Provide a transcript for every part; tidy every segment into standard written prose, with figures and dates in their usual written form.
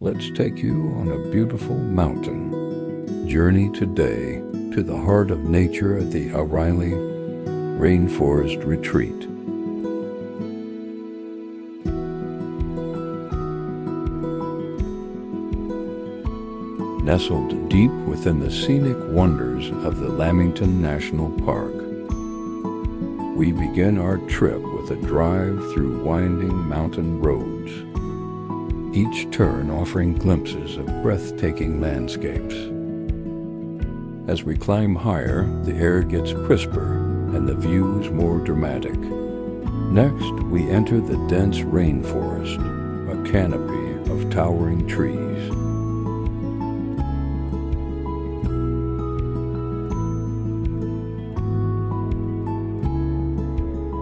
Let's take you on a beautiful mountain journey today to the heart of nature at the O'Reilly Rainforest Retreat. Nestled deep within the scenic wonders of the Lamington National Park, we begin our trip with a drive through winding mountain roads, each turn offering glimpses of breathtaking landscapes. As we climb higher, the air gets crisper and the views more dramatic. Next, we enter the dense rainforest, a canopy of towering trees.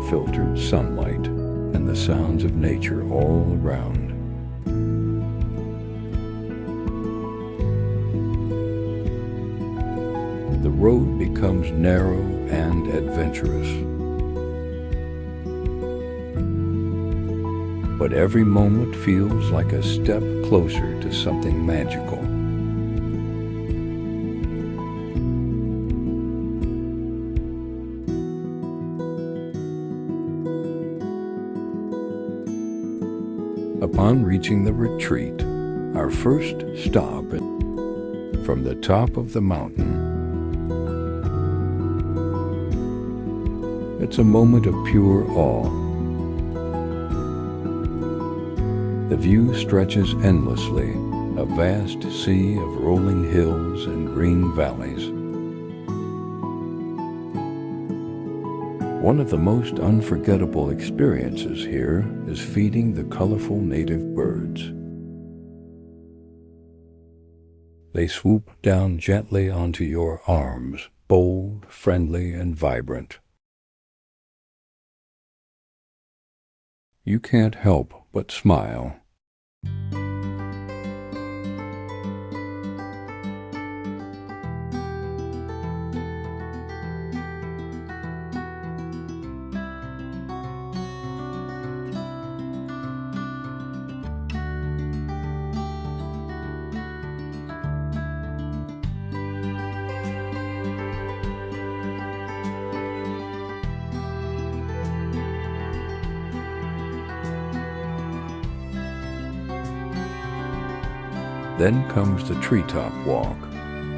Filtered sunlight and the sounds of nature all around. The road becomes narrow and adventurous, but every moment feels like a step closer to something magical. Upon reaching the retreat, our first stop from the top of the mountain, it's a moment of pure awe. The view stretches endlessly, a vast sea of rolling hills and green valleys. One of the most unforgettable experiences here is feeding the colorful native birds. They swoop down gently onto your arms, bold, friendly, and vibrant. You can't help but smile. Then comes the treetop walk,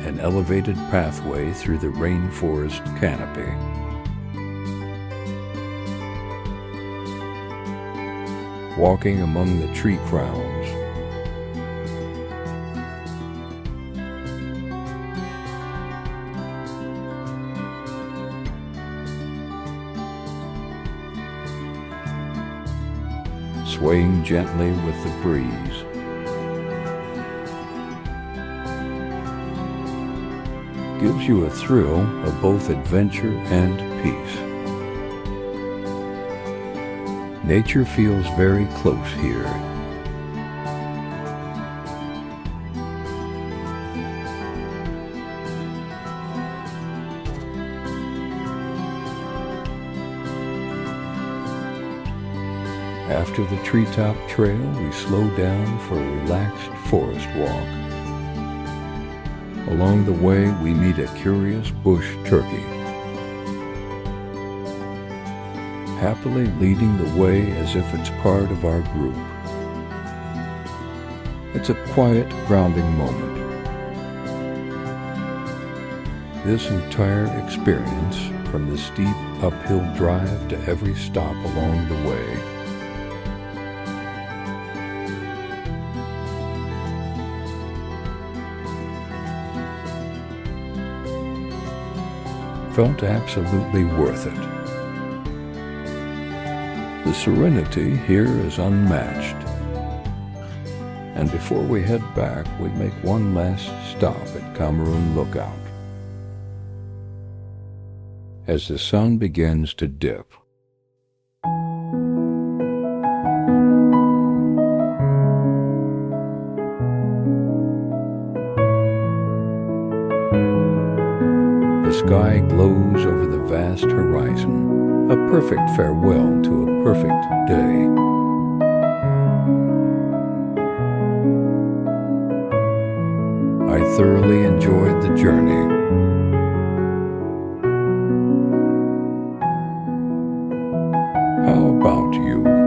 an elevated pathway through the rainforest canopy. Walking among the tree crowns, swaying gently with the breeze, gives you a thrill of both adventure and peace. Nature feels very close here. After the treetop trail, we slow down for a relaxed forest walk. Along the way, we meet a curious bush turkey, happily leading the way as if it's part of our group. It's a quiet, grounding moment. This entire experience, from the steep uphill drive to every stop along the way, felt absolutely worth it. The serenity here is unmatched. And before we head back, we make one last stop at Cameroon Lookout. As the sun begins to dip, the sky glows over the vast horizon, a perfect farewell to a perfect day. thoroughly enjoyed the journey. How about you?